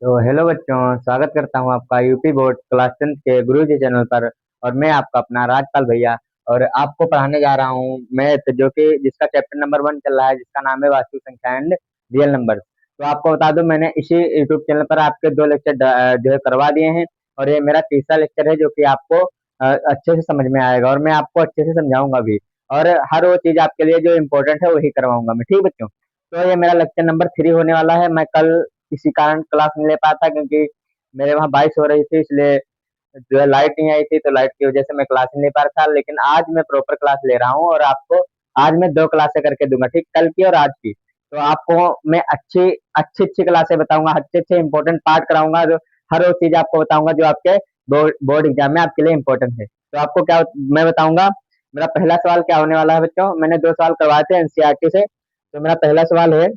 तो हेलो बच्चों, स्वागत करता हूं आपका यूपी बोर्ड क्लास 10 के गुरुजी चैनल पर। और मैं आपका अपना राजपाल भैया। और आपको पढ़ाने जा रहा हूं मैथ, जो कि जिसका चैप्टर नंबर 1 चल रहा है, जिसका नाम है वास्तु संख्या एंड रियल नंबर। तो आपको बता दूं, मैंने इसी यूट्यूब चैनल पर आपके 2 लेक्चर जो है करवा दिए हैं। और ये मेरा तीसरा लेक्चर है, जो कि आपको अच्छे से समझ में आएगा और मैं आपको अच्छे से समझाऊंगा भी। और हर वो चीज आपके लिए जो इम्पोर्टेंट है वही करवाऊंगा मैं। ठीक बच्चों, तो ये मेरा लेक्चर नंबर 3 होने वाला है। मैं कल किसी कारण क्लास नहीं ले पाया था, क्योंकि मेरे वहाँ बारिश हो रही थी, इसलिए जो है लाइट नहीं आई थी, तो लाइट की वजह से मैं क्लास नहीं ले पा रहा था। लेकिन आज मैं प्रॉपर क्लास ले रहा हूँ और आपको आज मैं 2 क्लासें करके दूंगा, ठीक, कल की और आज की। तो आपको मैं अच्छी अच्छी अच्छी क्लासें बताऊंगा, अच्छे अच्छे इंपॉर्टेंट पार्ट कराऊंगा, जो हर वो चीज आपको बताऊंगा जो आपके बोर्ड एग्जाम में आपके लिए इंपॉर्टेंट है। तो आपको क्या मैं बताऊंगा। मेरा पहला सवाल क्या होने वाला है बच्चों, मैंने 2 सवाल करवाए थे एनसीईआरटी से। तो मेरा पहला सवाल है,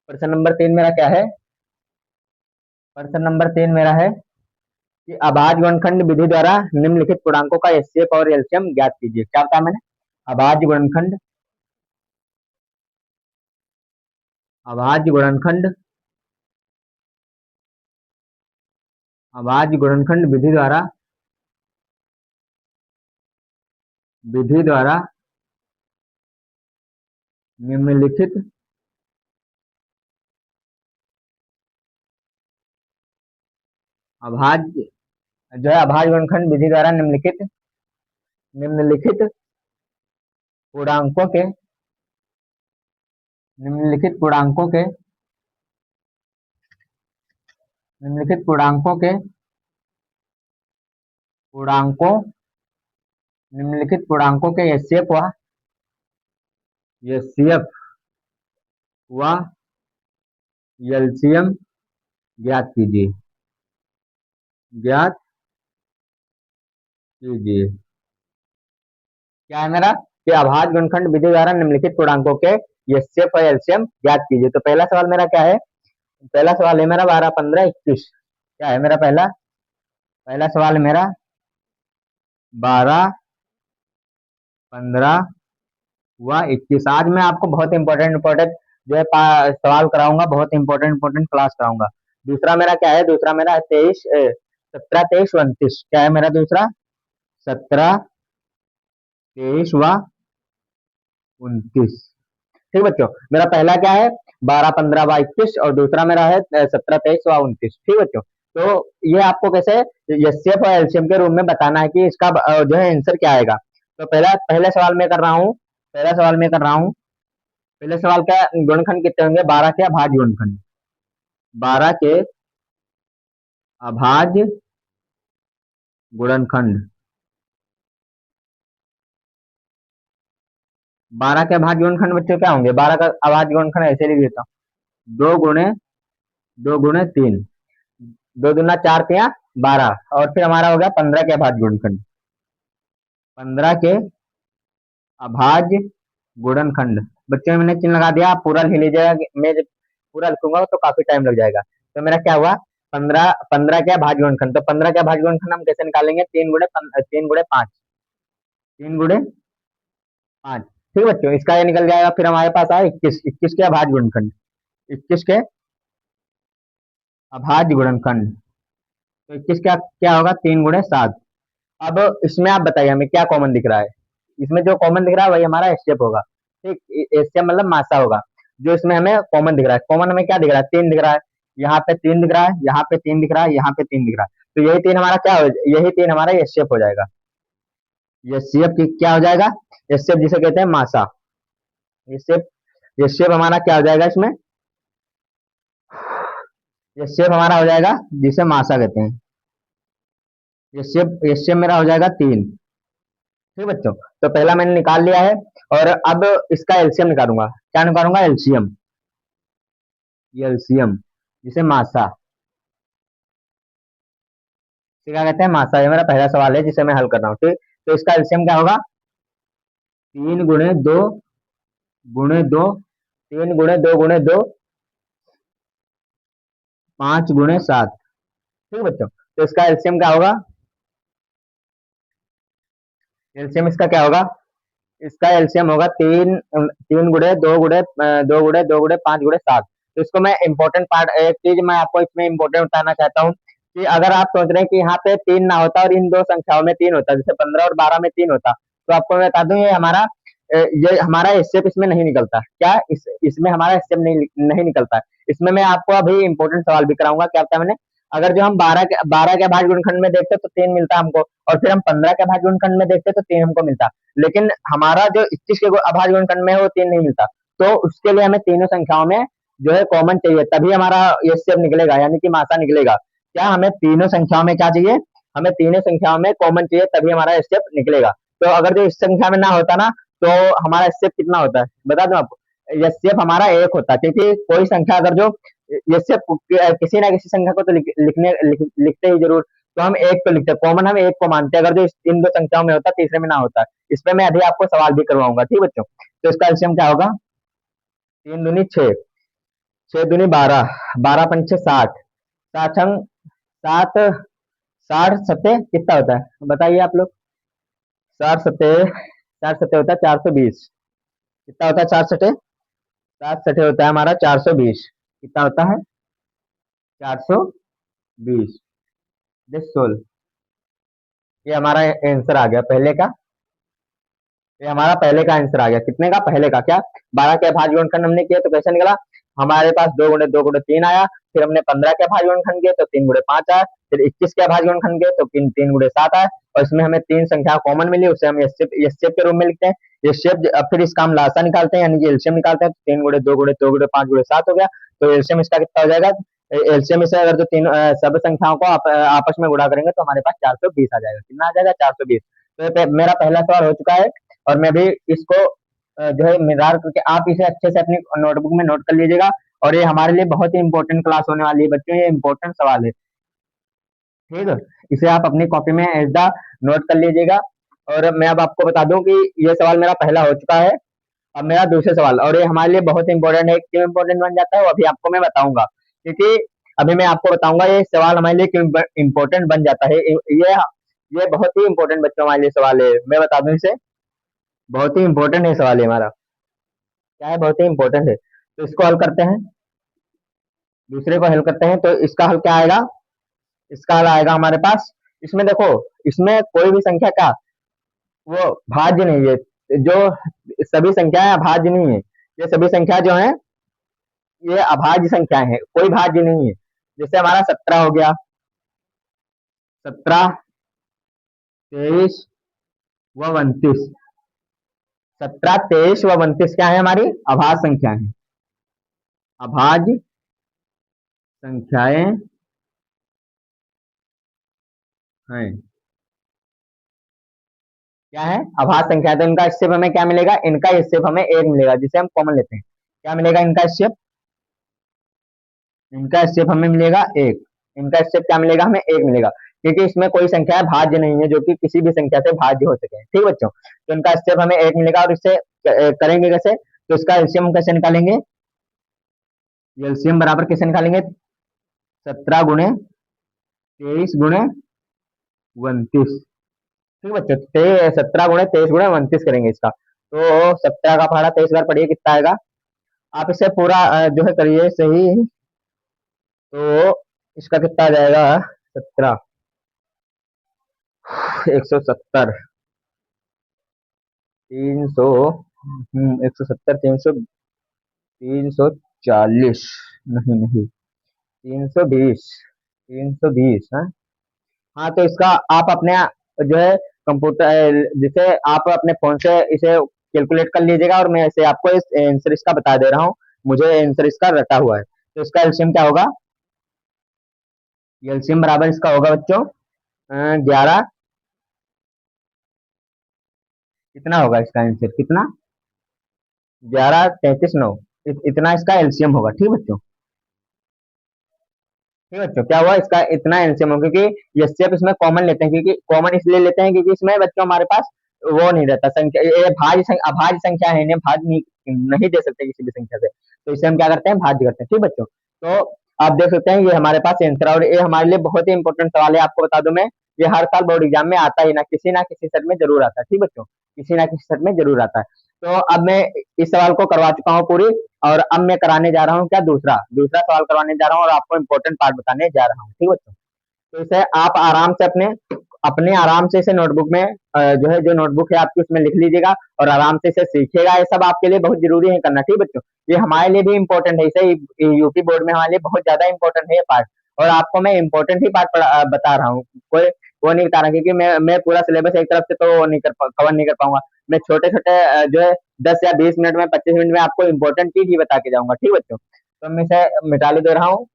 प्रश्न नंबर 3 मेरा क्या है। प्रश्न नंबर 3 मेरा है कि अभाज्य गुणनखंड विधि द्वारा निम्नलिखित पूर्णांकों का एचसीएफ और एलसीएम ज्ञात कीजिए। क्या बताया मैंने? अभाज्य गुणनखंड, अभाज्य गुणनखंड, अभाज्य गुणनखंड विधि द्वारा निम्नलिखित अभाज्य जो है अभाज्य गुणनखंड विधि द्वारा निम्नलिखित पूर्णांकों के निम्नलिखित पूर्णांकों के निम्नलिखित पूर्णांकों निम्नलिखित पूर्णांकों के एचसीएफ व एलसीएम ज्ञात कीजिए। ज्ञात कीजिए क्या है मेरा, कि अभाज्य गुणनखंड विधि द्वारा निम्नलिखित पूर्णांकों के एचसीएफ और एलसीएम ज्ञात कीजिए। तो पहला सवाल मेरा क्या है? पहला सवाल है मेरा 12, 15, 21। क्या है मेरा पहला पहला सवाल है मेरा 12, 15 व 21। आज मैं आपको बहुत इंपॉर्टेंट इंपॉर्टेंट जो है सवाल कराऊंगा, बहुत इंपॉर्टेंट इंपॉर्टेंट क्लास कराऊंगा। दूसरा मेरा क्या है? दूसरा मेरा है 17, 23, 29। क्या है मेरा दूसरा? 17, 23 व 29। ठीक बच्चों, मेरा पहला क्या है? 12, 15 व 21। और दूसरा मेरा है 17, 23 व 29। ठीक बच्चों, तो ये आपको कैसे एचसीएफ और एलसीएम के रूप में बताना है कि इसका जो है आंसर क्या आएगा। तो पहले सवाल में कर रहा हूँ। पहला सवाल में कर रहा हूँ। पहले सवाल का गुणनखंड कितने होंगे? 12 के अभाज्य गुणनखंड, 12 के अभाज्य गुणनखंड, 12 के अभाज्य गुणनखंड बच्चों क्या होंगे? 12 का अभाज्य गुणनखंड ऐसे लिख देता हूँ, 2 गुणे 3, 2 दूना 4, 12। और फिर हमारा हो गया 15 के अभाज्य गुणनखंड, 15 के अभाज्य गुणनखंड। बच्चों मैंने चिन्ह लगा दिया, आप पूरा लिख लीजिएगा। मैं जब पूरा लिखूंगा तो काफी टाइम लग जाएगा। तो मेरा क्या हुआ? 15, 15 के अभाज्य गुणनखंड। तो 15 के अभाज्य गुणनखंड हम कैसे निकालेंगे? 3 गुणे 5, 3 गुणे 5। ठीक बच्चों, इसका ये निकल जाएगा। फिर हमारे पास आया 21, 21 के अभाज्य गुणनखंड, 21 के अभाज्य गुणनखंड। तो 21 क्या क्या होगा? 3 गुणे 7। अब इसमें आप बताइए हमें क्या कॉमन दिख रहा है? इसमें जो कॉमन दिख रहा है वही हमारा एचसीएफ होगा। ठीक, एचसीएफ मतलब मासा होगा। जो इसमें हमें कॉमन दिख रहा है, कॉमन हमें क्या दिख रहा है? 3 दिख रहा है। यहाँ पे 3 दिख रहा है, यहाँ पे 3 दिख रहा है, यहाँ पे 3 दिख रहा है। तो यही 3 हमारा क्या हो, यही 3 हमारा एचसीएफ हो जाएगा। एचसीएफ की क्या हो जाएगा? एचसीएफ जिसे कहते हैं मासा। एचसीएफ एचसीएफ हमारा क्या हो जाएगा इसमें? एचसीएफ हमारा हो जाएगा जिसे मासा कहते हैं। एचसीएफ मेरा हो जाएगा 3। ठीक बच्चों, तो पहला मैंने निकाल लिया है। और अब इसका एलसीएम निकालूंगा। क्या निकालूंगा? एलसीएम। ये एलसीएम जिसे मासा, इसे क्या कहते हैं? मासा। ये मेरा पहला सवाल है जिसे मैं हल कर रहा हूँ। ठीक, तो इसका एलसीएम क्या होगा? 3 गुणे 2 गुणे 2, 3 गुणे 2 गुणे 2, 5 गुणे 7। ठीक बच्चों, तो इसका एलसीएम क्या होगा? एलसीएम इसका क्या होगा? इसका एलसीएम होगा 3, 3 गुणे 2 गुणे 2 गुणे 2 गुणे 5 गुणे 7। तो इसको मैं इंपॉर्टेंट पार्ट, एक चीज मैं आपको इसमें इंपॉर्टेंट बताना चाहता हूँ कि अगर आप सोच रहे हैं कि यहाँ पे 3 ना होता और इन दो संख्याओं में 3 होता, जैसे 15 और 12 में 3 होता, तो आपको मैं बता दूं ये हमारा स्टेप इसमें नहीं निकलता। क्या इसमें हमारा स्टेप नहीं निकलता है। इसमें मैं आपको अभी इंपॉर्टेंट सवाल भी कराऊंगा। क्या बताया मैंने, अगर जो हम 12 के अभाज्य गुणनखंड में देखते तो 3 मिलता हमको, और फिर हम 15 के अभाज्य गुणनखंड में देखते तो 3 हमको मिलता, लेकिन हमारा जो 21 के अभाज्य गुणनखंड में है वो 3 नहीं मिलता। तो उसके लिए हमें तीनों संख्याओं में जो है कॉमन चाहिए, तभी हमारा ये स्टेप निकलेगा, यानी कि मासा निकलेगा। क्या हमें तीनों संख्याओं में क्या चाहिए, हमें तीनों संख्याओं में कॉमन चाहिए, तभी हमारा स्टेप निकलेगा। तो अगर जो इस संख्या में ना होता ना, तो हमारा स्टेप कितना होता है बता दूं आपको, ये स्टेप हमारा 1 होता, क्योंकि कोई संख्या अगर जो ये स्टेप किसी ना किसी संख्या को तो लिखते ही जरूर, तो हम 1 को लिखते हैं, कॉमन हम 1 को मानते हैं, अगर जो इन दो संख्याओं में होता तीसरे में ना होता। इसमें मैं अभी आपको सवाल भी करवाऊंगा, ठीक बच्चों। तो इसका एलसीएम क्या होगा, 3 दूनी 6, 6 दूनी 12, 12 पंचे 60, 7 छंग 7, 60 सत्ते कितना होता है बताइए आप लोग। 60 सत्ते होता है 420। कितना होता है 4 सत्ते, 7 सत्ते होता है हमारा 420। कितना होता है 420। दिस सोल, ये हमारा आंसर आ गया पहले का। ये हमारा पहले का आंसर आ गया, कितने का, पहले का। क्या 12 के अभाज्य गुणनखंड हमने किया तो कैसे निकला, हमारे पास 2 गुणे 3 आया, फिर हमने 15 के अभाज्य गुणनखंड किए तो 3 गुणे 5 आया, फिर 21 के अभाज्य गुणनखंड किए तो 3 गुणे 7 आया, और इसमें हमें 3 संख्या कॉमन मिली, उसे हम एस शेप के रूप में लिखते हैं। ये शेप फिर इसका हम लासा निकालते हैं, यानी कि एलसीएम निकालते हैं, 3 गुणे 2 गुणे 2 गुणे 5 गुणे 7 हो गया। तो एलसीएम इसका कितना हो जाएगा, एलसीएम इसे अगर जो तीन सब संख्याओं को आपस में गुणा करेंगे तो हमारे पास 420 आ जाएगा। कितना आ जाएगा 420। तो मेरा पहला सवाल हो चुका है, और मैं भी इसको जो है मिलार करके आप इसे अच्छे से अपनी नोटबुक में नोट कर लीजिएगा, और ये हमारे लिए बहुत ही इंपॉर्टेंट क्लास होने वाली है बच्चों, ये इंपॉर्टेंट सवाल है, ठीक है। इसे आप अपनी कॉपी में एज द नोट कर लीजिएगा। और मैं अब आपको बता दूं कि ये सवाल मेरा पहला हो चुका है। अब मेरा दूसरा सवाल, और ये हमारे लिए बहुत इंपॉर्टेंट है, क्यों इंपॉर्टेंट बन जाता है वो अभी आपको मैं बताऊंगा, क्योंकि अभी मैं आपको बताऊंगा ये सवाल हमारे लिए क्यों इंपॉर्टेंट बन जाता है। ये बहुत ही इंपॉर्टेंट बच्चों हमारे लिए सवाल है, मैं बता दूं इसे, बहुत ही इंपॉर्टेंट है सवाल है हमारा। क्या है, बहुत ही इंपॉर्टेंट है। तो इसको हल करते हैं, दूसरे को हल करते हैं। तो इसका हल क्या आएगा, इसका हल आएगा हमारे पास, इसमें देखो, इसमें कोई भी संख्या का वो भाज्य नहीं है, जो सभी संख्याएं अभाज्य नहीं है, ये सभी संख्या जो है ये अभाज्य संख्याएं हैं, कोई भाज्य नहीं है। जैसे हमारा 17 हो गया, 17, 23 व 29, 17, 23 व 29 क्या है, हमारी अभाज्य संख्या है, अभाज्य संख्याएं हैं। क्या है, अभाज्य संख्या। तो इनका स्टेप हमें क्या मिलेगा, इनका स्टेप हमें 1 मिलेगा, जिसे हम कॉमन लेते हैं। क्या मिलेगा इनका स्टेप, इनका स्टेप हमें मिलेगा 1। इनका स्टेप क्या मिलेगा, हमें 1 मिलेगा, क्योंकि इसमें कोई संख्या भाज्य नहीं है जो कि किसी भी संख्या से भाज्य हो सके, ठीक बच्चों। तो इनका स्टेप हमें 1 मिलेगा, और इससे करेंगे कैसे, तो इसका एलसीएम कैसे निकालेंगे, एलसीएम बराबर कैसे निकालेंगे, 17 गुणे 23 गुणे 29, ठीक बच्चों। 17 गुणे 23 गुणे 29 करेंगे इसका। तो 17 का पहाड़ा 23 बार पढ़िए कितना आएगा, आप इसे पूरा जो है करिए सही। तो इसका कितना आ जाएगा, 17, 170, 300, 170, 340, नहीं नहीं, 320, 320, हाँ। हाँ, तो इसका आप अपने जो है कंप्यूटर, जिसे आप अपने फोन से इसे कैलकुलेट कर लीजिएगा, और मैं इसे आपको इस आंसर इसका बता दे रहा हूँ, मुझे आंसर इसका रटा हुआ है। तो इसका एलसीएम क्या होगा, एलसीएम बराबर इसका होगा बच्चों 11, कितना होगा इसका आंसर, कितना, 11, 33, 9, इतना इसका एलसीएम होगा, ठीक बच्चों। ठीक बच्चों, क्या हुआ, इसका इतना एलसीएम होगा, क्योंकि एचसीएफ इसमें कॉमन लेते हैं, क्योंकि कॉमन इसलिए लेते हैं क्योंकि इसमें बच्चों हमारे पास वो नहीं रहता संख्या, ये अभाज्य संख्या है, इन्हें भाज्य नहीं दे सकते किसी भी संख्या से, तो इसे हम क्या करते हैं, भाज्य करते हैं, ठीक बच्चों। तो आप देख सकते हैं ये हमारे पास आंसर है, और ये हमारे लिए बहुत ही इंपॉर्टेंट सवाल है, आपको बता दूं मैं, ये हर साल बोर्ड एग्जाम में आता ही ना किसी सेट में जरूर आता है, ठीक बच्चों, किसी ना किसी सेट में जरूर आता है। तो अब मैं इस सवाल को करवा चुका हूँ पूरी, और अब मैं कराने जा रहा हूँ क्या, दूसरा दूसरा सवाल करवाने जा रहा हूँ और आपको इम्पोर्टेंट पार्ट बताने जा रहा हूँ, ठीक है बच्चों। तो इसे आप आराम से अपने अपने आराम से इसे नोटबुक में जो है, जो नोटबुक है आपकी उसमें लिख लीजिएगा और आराम से इसे सीखिएगा। ये सब आपके लिए बहुत जरूरी है करना, ठीक है बच्चों। ये हमारे लिए भी इम्पोर्टेंट है, इसे यूपी बोर्ड में हमारे लिए बहुत ज्यादा इम्पोर्टेंट है ये पार्ट। और आपको मैं इम्पोर्टेंट ही पार्ट बता रहा हूँ, कोई वो नहीं बता रहा, क्योंकि मैं पूरा सिलेबस एक तरफ से तो वो नहीं कवर नहीं कर पाऊंगा। मैं छोटे छोटे जो है 10 या 20 मिनट में, 25 मिनट में आपको इम्पोर्टेंट चीज ही बता के जाऊंगा, ठीक है बच्चों। तो मैं इसे मिटा ले दे रहा हूँ,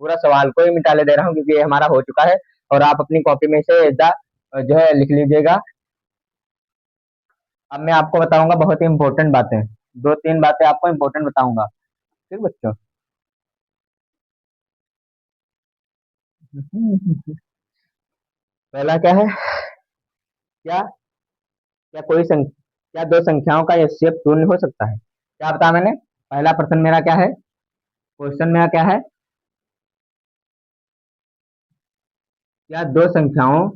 पूरा सवाल को ही मिटाले दे रहा हूँ, क्योंकि ये हमारा हो चुका है। और आप अपनी कॉपी में से जो है लिख लीजिएगा। अब मैं आपको बताऊंगा बहुत ही इंपॉर्टेंट बातें, 2-3 बातें आपको इंपॉर्टेंट बताऊंगा, ठीक बच्चों। पहला क्या है, क्या क्या क्या दो संख्याओं का एचसीएफ शून्य हो सकता है? क्या बताया मैंने? पहला प्रश्न मेरा क्या है, क्वेश्चन मेरा क्या है, क्या दो संख्याओं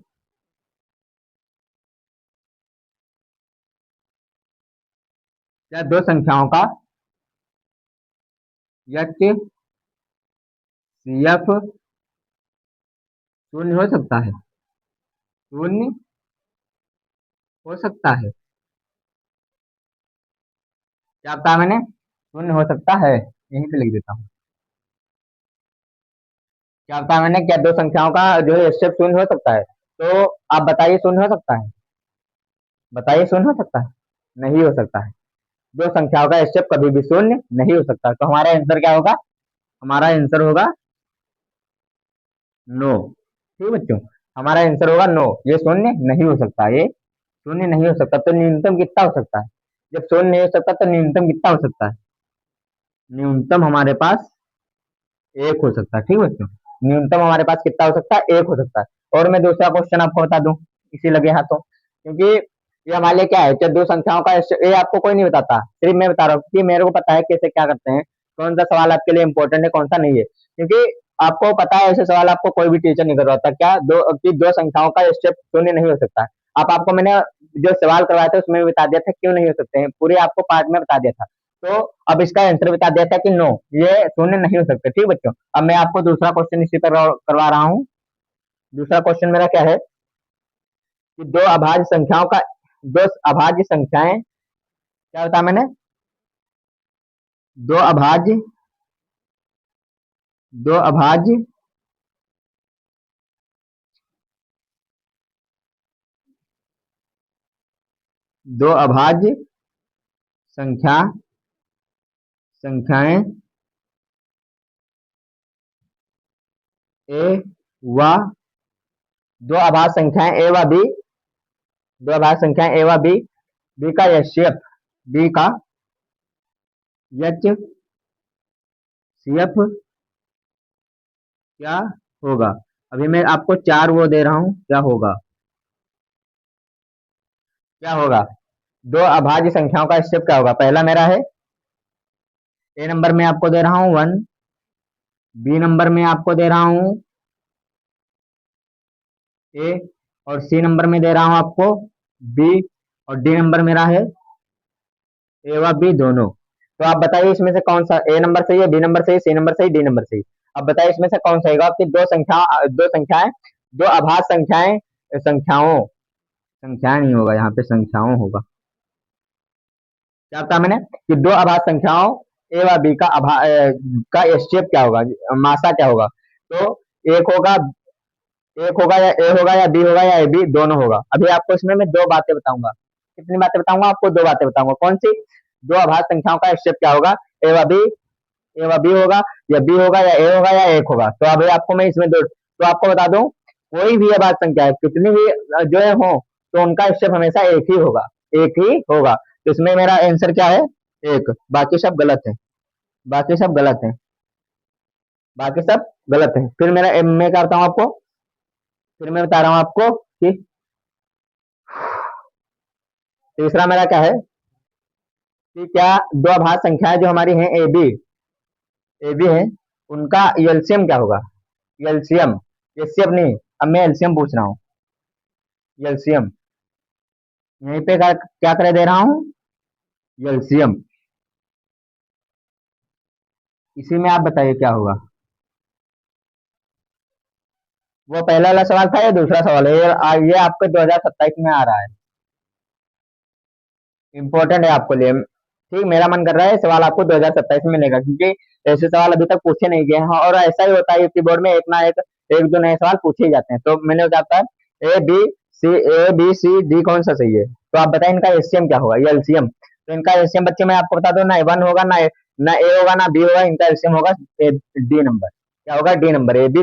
क्या दो संख्याओं का एचसीएफ शून्य हो सकता है? शून्य हो सकता है, क्या बताया मैंने? शून्य हो सकता है, यहीं पे लिख देता हूँ। क्या बताया मैंने, क्या दो संख्याओं का जो है एचसीएफ शून्य हो सकता है? तो आप बताइए, शून्य हो सकता है? बताइए, शून्य हो सकता है? नहीं हो सकता है। दो संख्याओं का एचसीएफ कभी भी शून्य नहीं हो सकता। तो हमारा आंसर क्या होगा? हमारा आंसर होगा नो, ठीक है बच्चों। हमारा आंसर होगा नो, ये शून्य नहीं हो सकता, ये शून्य नहीं हो सकता। तो न्यूनतम कितना हो सकता है? जब शून्य नहीं हो सकता तो न्यूनतम कितना हो सकता है? न्यूनतम हमारे पास एक हो सकता है, ठीक है बच्चों। न्यूनतम हमारे पास कितना हो सकता है? एक हो सकता है। और मैं दूसरा क्वेश्चन आपको बता दूं इसी लगे हाथों, क्योंकि ये हमारे लिए क्या है, जब दो संख्याओं का ये आपको कोई नहीं बताता, सिर्फ मैं बता रहा हूँ, क्योंकि मेरे को पता है कैसे क्या करते हैं, कौन सा सवाल आपके लिए इंपॉर्टेंट है, कौन सा नहीं है। क्योंकि आपको पता है ऐसे सवाल आपको कोई भी टीचर नहीं करवाता, क्या दो संख्याओं का स्टेप शून्य नहीं हो सकता है। आपको मैंने जो सवाल करवाया था उसमें बता दिया था क्यों नहीं हो सकते हैं, पूरे आपको पार्ट में बता दिया था। तो अब इसका आंसर बता दिया था कि नो, ये शून्य नहीं हो सकते, ठीक बच्चों। अब मैं आपको दूसरा क्वेश्चन इसी पर करवा रहा हूँ। दूसरा क्वेश्चन मेरा क्या है कि दो अभाज्य संख्याओं का दो अभाज्य संख्याएं, क्या बताया मैंने? दो अभाज्य दो अभाज्य दो अभाज्य संख्या संख्याएं ए व दो अभाज्य संख्याएं ए व बी दो अभाज्य संख्याएं ए व बी बी का एचसीएफ बी का एचसीएफ क्या होगा? अभी मैं आपको चार वो दे रहा हूं, क्या होगा, क्या होगा? दो अभाज्य संख्याओं का एचसीएफ क्या होगा? पहला मेरा है, ए नंबर में आपको दे रहा हूं 1, बी नंबर में आपको दे रहा हूं ए, और सी नंबर में दे रहा हूं आपको बी, और डी नंबर मेरा है ए व बी दोनों। तो आप बताइए इसमें से कौन सा ए नंबर सही है, बी नंबर सही, सी नंबर सही, डी नंबर सही? अब बताइए इसमें से कौन सा होगा? आपकी दो संख्याएं दो अभाज्य संख्याएं संख्याओं संख्याएं नहीं होगा, यहाँ पे संख्याओं होगा। क्या बताया मैंने कि दो अभाज्य संख्याओं ए व बी का एचसीएफ क्या होगा, मासा क्या होगा? तो एक होगा एक होगा या ए होगा या बी होगा या ए बी दोनों होगा। अभी आपको इसमें मैं दो बातें बताऊंगा। कितनी बातें बताऊंगा? आपको दो बातें बताऊंगा। कौन सी? दो अभाज्य संख्याओं का एचसीएफ क्या होगा, ए व बी ए व बी होगा, या बी होगा या ए होगा या एक होगा। तो अभी आपको मैं इसमें दो, तो आपको बता दूं, कोई भी अभाज्य संख्या है, कितनी भी जो है हो, तो उनका एचसीएफ हमेशा एक ही होगा, एक ही होगा। तो इसमें मेरा आंसर क्या है? एक। बाकी सब गलत है, बाकी सब गलत है, बाकी सब गलत है। फिर मैं क्या करता हूँ आपको, फिर मैं बता रहा हूँ आपको कि तीसरा मेरा क्या है कि क्या दो अभाज्य संख्याएं जो हमारी हैं ए बी है, उनका एलसीएम क्या होगा? एलसीएम, एचसीएफ नहीं, अब मैं एलसीएम पूछ रहा हूँ। एलसीएम यहीं पे क्या करे दे रहा हूँ, एलसीएम। इसी में आप बताइए क्या होगा। वो पहला वाला सवाल था या दूसरा सवाल है? ये आपके 2027 में आ रहा है। इम्पोर्टेंट है आपको लिए। ठीक, मेरा मन कर रहा है सवाल आपको 2027 में मिलेगा, क्योंकि ऐसे सवाल अभी तक पूछे नहीं गए हैं, और ऐसा ही होता है यूपी बोर्ड में, एक ना एक एक दो नए सवाल पूछे ही जाते हैं। तो मैंने क्या था, ए बी सी डी कौन सा सही है, तो आप बताएं इनका एलसीएम क्या होगा, ये एलसीएम। तो इनका एलसीएम बच्चे मैं आपको बता दूं, ना वन होगा, ना ए होगा, ना बी होगा, इनका एलसीएम होगा डी नंबर। क्या होगा? D number. ए बी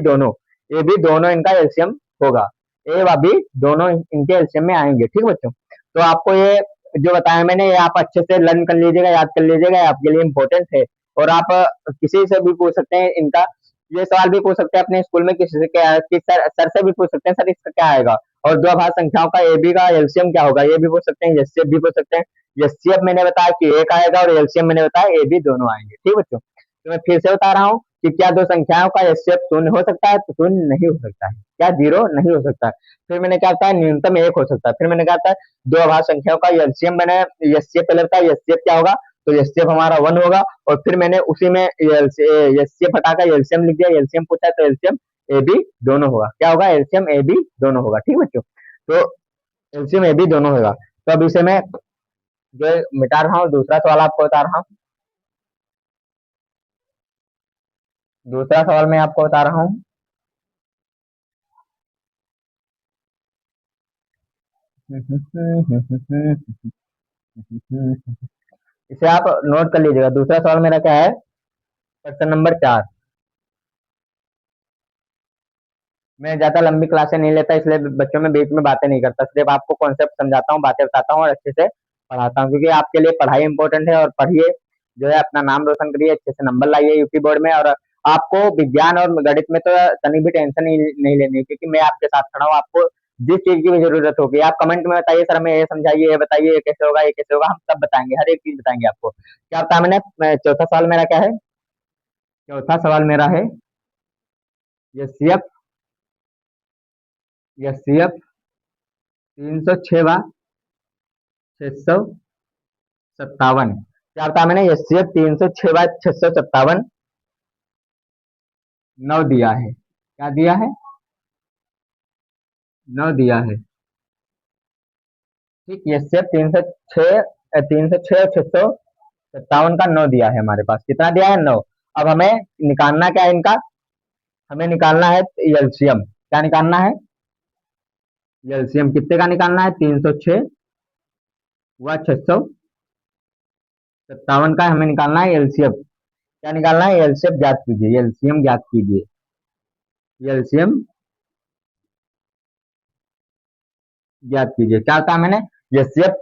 दोनों इनका एलसीएम होगा। ए व बी दोनों इनके एलसीएम में आएंगे। ठीक बच्चों, तो आपको ये जो बताया मैंने, ये आप अच्छे से लर्न कर लीजिएगा, याद कर लीजिएगा, ये आपके लिए इम्पोर्टेंट है। और आप किसी से भी पूछ सकते हैं इनका, ये सवाल भी पूछ सकते हैं अपने स्कूल में किसी से, क्या किस सर से भी पूछ सकते हैं, सर इसका क्या आएगा, और दो भाग संख्याओं का ए बी का एलसीएम क्या होगा, ये भी पूछ सकते हैं, एचसीएफ भी पूछ सकते हैं। एचसीएफ मैंने बताया कि एक आएगा, और एलसीएम मैंने बताया ए बी दोनों आएंगे। ठीक बच्चों, तो मैं फिर से बता रहा हूँ कि क्या दो संख्याओं का एचसीएफ शून्य हो सकता है, तो शून्य नहीं हो सकता है। क्या जीरो नहीं हो सकता है। फिर मैंने क्या बताया, न्यूनतम एक हो सकता है। फिर मैंने कहा था दो अभाज्य संख्याओं का एलसीएम मैंने, एचसीएफ पहले बताया, एचसीएफ क्या होगा, तो एचसीएफ हमारा वन होगा। और फिर मैंने उसी में एचसीएफ हटाकर एलसीएम लिख दिया, एलसीएम पूछा तो एलसीएम ए बी दोनों होगा। क्या होगा? एलसीएम ए बी दोनों होगा। ठीक बच्चों, तो एलसीएम ए बी दोनों होगा। तो अब इसे मैं जो मिटा रहा हूँ, दूसरा सवाल आपको बता रहा हूँ। दूसरा सवाल मैं आपको बता रहा हूँ। इसे आप नोट कर लीजिएगा। दूसरा सवाल मेरा क्या है, क्वेश्चन नंबर 4। मैं ज्यादा लंबी क्लासें नहीं लेता, इसलिए बच्चों में बीच में बातें नहीं करता, सिर्फ आपको कॉन्सेप्ट समझाता हूँ, बातें बताता हूँ, और अच्छे से पढ़ाता हूँ, क्योंकि आपके लिए पढ़ाई इंपॉर्टेंट है। और पढ़िए, जो है अपना नाम रोशन करिए, अच्छे से नंबर लाइए यूपी बोर्ड में। और आपको विज्ञान और गणित में तो तनी भी टेंशन नहीं लेनी है, क्योंकि मैं आपके साथ खड़ा हूँ। आपको जिस चीज की भी जरूरत होगी, आप कमेंट में बताइए, सर हमें ये समझाइए, ये बताइए, ये कैसे होगा, ये कैसे होगा, हम सब बताएंगे, हर एक चीज बताएंगे आपको। क्या बताया मैंने? चौथा सवाल मेरा क्या है? चौथा सवाल मेरा है, ये सी एफ 306 657। क्या बताया मैंने? एचसीएफ 306/657 9 दिया है। क्या दिया है? 9 दिया है। ठीक, एचसीएफ 306 और 657 का 9 दिया है हमारे पास। कितना दिया है? 9। अब हमें निकालना क्या है इनका? हमें निकालना है एलसीएम। क्या निकालना है? एलसीएम कितने का निकालना है? 306 व 657 का हमें निकालना है एलसीएम। क्या निकालना है? एलसीएम ज्ञात कीजिए, एलसीएम ज्ञात कीजिए, एलसीएम ज्ञात कीजिए। क्या कहा मैंने? एचसीएफ,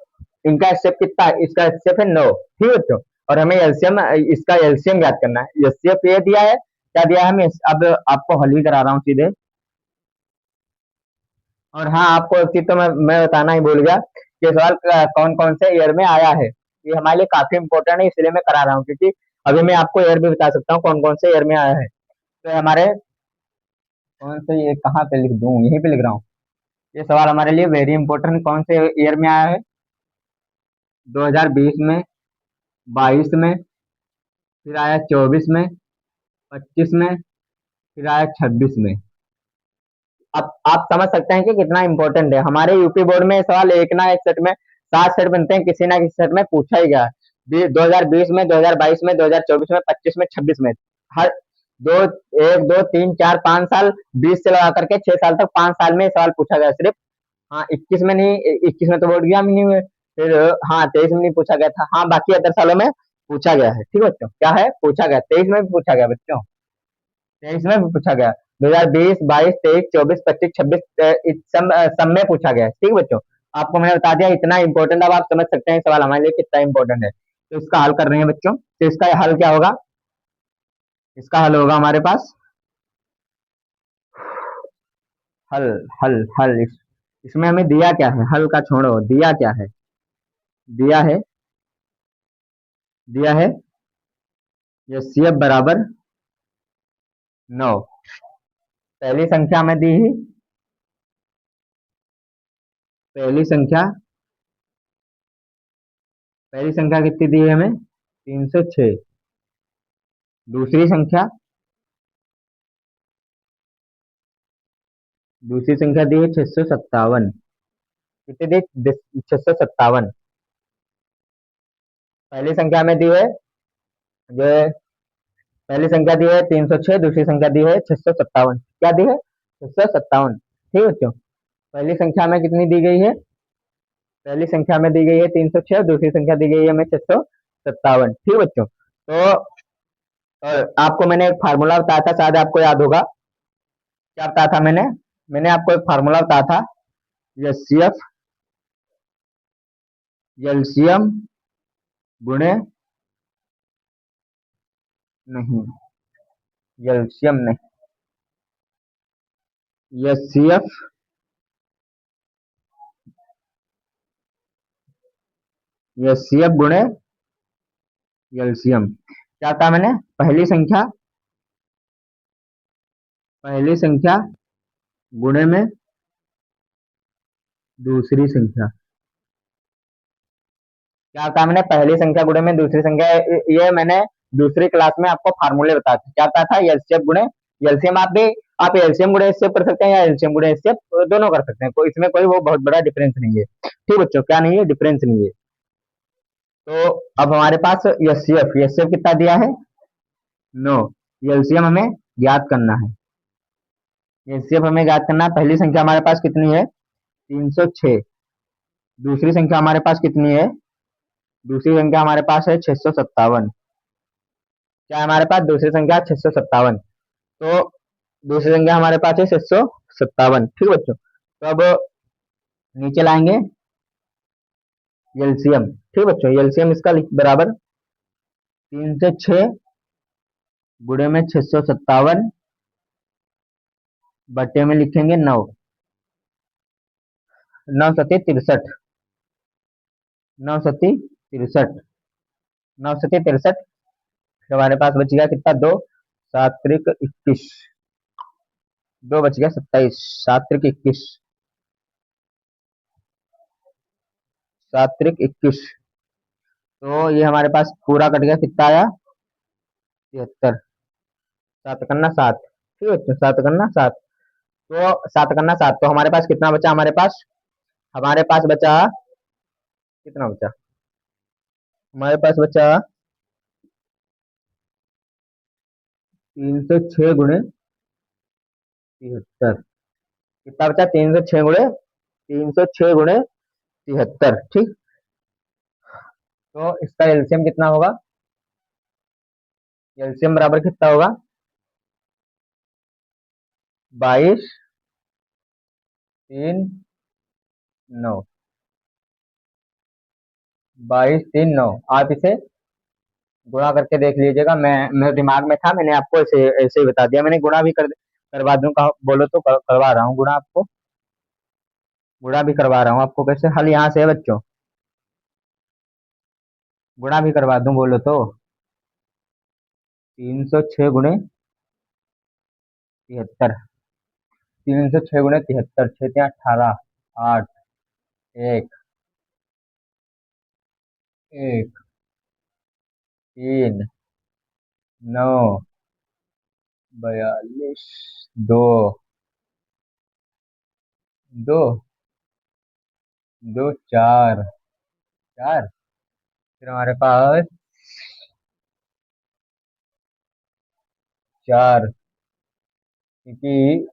इनका एचसीएफ कितना है? इसका एचसीएफ है 9। ठीक है बच्चों, और हमें एलसीएम, इसका एलसीएम ज्ञात करना है। एचसीएफ ये दिया है, क्या दिया है हमें? अब आपको हल ही करा रहा हूँ सीधे। और हाँ, आपको एक चीज तो मैं बताना ही भूल गया कि सवाल कौन कौन से ईयर में आया है। ये हमारे लिए काफी इंपॉर्टेंट है, इसलिए मैं करा रहा हूँ, क्योंकि अभी मैं आपको ईयर भी बता सकता हूँ कौन कौन से ईयर में आया है। तो हमारे कौन से, ये कहाँ पे लिख दूँ, यहीं पे लिख रहा हूँ। ये सवाल हमारे लिए वेरी इंपॉर्टेंट, कौन से ईयर में आया है? 2020 में, 22 में, फिर आया 24 में, 25 में, फिर आया 26 में। अब आप समझ सकते हैं कि कितना इंपॉर्टेंट है। हमारे यूपी बोर्ड में सवाल एक ना एक सेट में 7 सेट बनते हैं, किसी ना किसी सेट में पूछा ही गया। 2020 में, 2022 में, 2024 में, 25 में, 26 में, हर दो, 1 2 3 4 5 साल, 20 से लगा करके 6 साल तक, 5 साल में सवाल पूछा गया सिर्फ। हाँ, 21 में नहीं, 21 में तो बोर्ड एग्जाम ही नहीं हुए। फिर हाँ, 23 में नहीं पूछा गया था। हाँ, बाकी अदर सालों में पूछा गया है। ठीक है बच्चों, क्या है? पूछा गया। 23 में भी पूछा गया बच्चों, 23 में भी पूछा गया, 2020, 22, 23, 24, 25, 26, सब में पूछा गया है। ठीक है बच्चों, आपको मैंने बता दिया, इतना इंपॉर्टेंट। अब आप समझ सकते हैं सवाल हमारे लिए कितना इंपॉर्टेंट है। तो इसका हल कर रहे हैं बच्चों। तो इसका हल क्या होगा? इसका हल होगा हमारे पास, हल हल हल इसमें हमें दिया क्या है? हल का छोड़ो, दिया क्या है? दिया है, दिया है ये सी एफ बराबर 9। पहली संख्या में दी ही, पहली संख्या, पहली संख्या कितनी दी है हमें? 306। दूसरी संख्या, दूसरी संख्या दी है 657। कितनी दी? 657। पहली संख्या में दी है जो है, पहली संख्या दी है 306, दूसरी संख्या दी है 657। क्या दी है? 657। ठीक बच्चों, पहली संख्या में कितनी दी गई है? पहली संख्या में दी गई है 306, दूसरी संख्या दी गई है हमें 657। ठीक बच्चों, तो और आपको मैंने एक फार्मूला बताया था, शायद आपको याद होगा। क्या बताया था मैंने? मैंने आपको एक फार्मूला बताया था, एचसीएफ एलसीएम गुणे, नहीं, एलसीएम नहीं, एचसीएफ एचसीएफ गुणे एलसीएम। क्या था मैंने? पहली संख्या, पहली संख्या गुणे में दूसरी संख्या। क्या था मैंने? पहली संख्या गुणे में दूसरी संख्या। ये मैंने दूसरी क्लास में आपको फार्मूले बताए थे। क्या था? एलसीएफ गुणे एलसीएम। आप एलसीएम गुणे एचसीएफ कर सकते हैं या एलसीएम गुणे एचसीएफ, दोनों कर सकते हैं, कोई इसमें कोई वो बहुत बड़ा डिफरेंस नहीं है। ठीक बच्चों, क्या नहीं है? डिफरेंस नहीं है। तो अब हमारे पास एचसीएफ एचसीएफ कितना दिया है? 9। एलसीएम हमें ज्ञात करना है। एचसीएफ हमें ज्ञात करना है। पहली संख्या हमारे पास कितनी है? 306। दूसरी संख्या हमारे पास कितनी है? दूसरी संख्या हमारे पास है 657। क्या है हमारे पास? दूसरी संख्या 657। तो दूसरी संख्या हमारे पास है 657। ठीक बच्चों, तो अब नीचे लाएंगे एलसीएम। ठीक बच्चों, एलसीएम इसका बराबर 306 गुणे में 657 बटे में लिखेंगे 9। 9 सती 63। 9 सती 63। 9 सती 63। हमारे पास बच गया कितना? 2। 7 त्रिक 21। 2 बच गया 27। 7 त्रिक 21। 7 त्रिक 21। तो ये हमारे पास पूरा कट गया, कितना आया? 73। 7 कन्ना 7। ठीक है, 7 कन्ना 7। तो 7 कन्ना 7, तो हमारे पास कितना बचा? हमारे पास बचा कितना बचा? हमारे पास बचा 306 गुणे 73। कितना बचा? 306 गुणे 73। ठीक, तो इसका एलसीएम कितना होगा? एलसीएम बराबर कितना होगा? 22 3 9। 22 3 9। आप इसे गुणा करके देख लीजिएगा। मेरे दिमाग में था, मैंने आपको ऐसे ऐसे ही बता दिया। मैंने गुणा भी करवा दूं, बोलो तो करवा रहा हूँ गुणा आपको। गुणा भी करवा रहा हूँ आपको। कैसे? हल यहाँ से है बच्चों, गुणा भी करवा दूं बोलो तो। 306 गुणे 73। 306 गुणे 73, 6 18 8 1 1 3 9 42 2 2 2 4 4। फिर हमारे पास 4, क्योंकि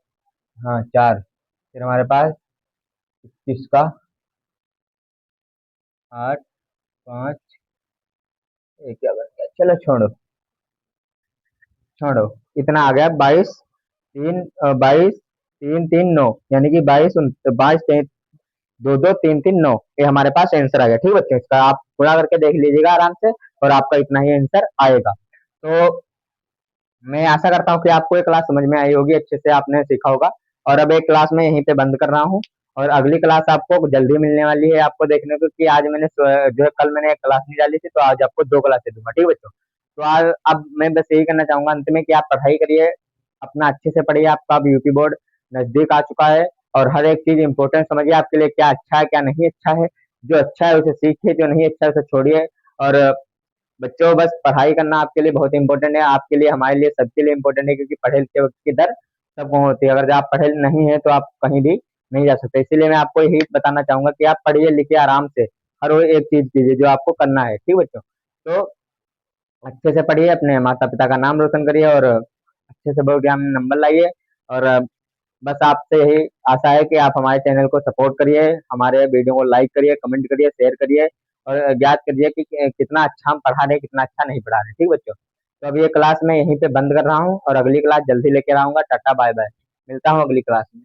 हाँ 4। फिर हमारे पास 21 का 8 5 एक क्या बन गया? चलो छोड़ो, छोड़ो, इतना आ गया। 22 3 22 3 3 9, यानी कि 22 2 2 3 3 9, ये हमारे पास आंसर आ गया। ठीक बच्चों, इसका आप पूरा करके देख लीजिएगा आराम से, और आपका इतना ही आंसर आएगा। तो मैं आशा करता हूँ कि आपको ये क्लास समझ में आई होगी, अच्छे से आपने सीखा होगा। और अब एक क्लास मैं यहीं पे बंद कर रहा हूँ, और अगली क्लास आपको जल्दी मिलने वाली है आपको देखने को, कि आज मैंने जो है कल मैंने एक क्लास नहीं डाली थी, तो आज आपको 2 क्लासेस दूंगा। ठीक बच्चों, तो आज अब मैं बस यही करना चाहूंगा अंत में, कि आप पढ़ाई करिए, अपना अच्छे से पढ़िए। आपका अब यूपी बोर्ड नजदीक आ चुका है, और हर एक चीज इंपॉर्टेंट समझिए, आपके लिए क्या अच्छा है क्या नहीं अच्छा है। जो अच्छा है उसे सीखिए, जो नहीं अच्छा है उसे छोड़िए। और बच्चों, बस पढ़ाई करना आपके लिए बहुत इंपॉर्टेंट है, आपके लिए, हमारे लिए, सबके लिए इंपॉर्टेंट है, क्योंकि पढ़े लिखे व्यक्ति की दर सबको होती है। अगर आप पढ़े नहीं है तो आप कहीं भी नहीं जा सकते। इसीलिए मैं आपको यही बताना चाहूंगा कि आप पढ़िए लिखिए आराम से, हर वो एक चीज कीजिए जो आपको करना है, ठीक बच्चों। तो अच्छे से पढ़िए, अपने माता पिता का नाम रोशन करिए, और अच्छे से बोर्ड एग्जाम में नंबर लाइए। और बस आपसे यही आशा है कि आप हमारे चैनल को सपोर्ट करिए, हमारे वीडियो को लाइक करिए, कमेंट करिए, शेयर करिए, और ज्ञात करिए कि कितना अच्छा हम पढ़ा रहे हैं, कितना अच्छा नहीं पढ़ा रहे हैं, ठीक बच्चों। तो अब ये क्लास मैं यहीं पे बंद कर रहा हूँ, और अगली क्लास जल्दी लेकर आऊंगा। टाटा बाय बाय, मिलता हूँ अगली क्लास में।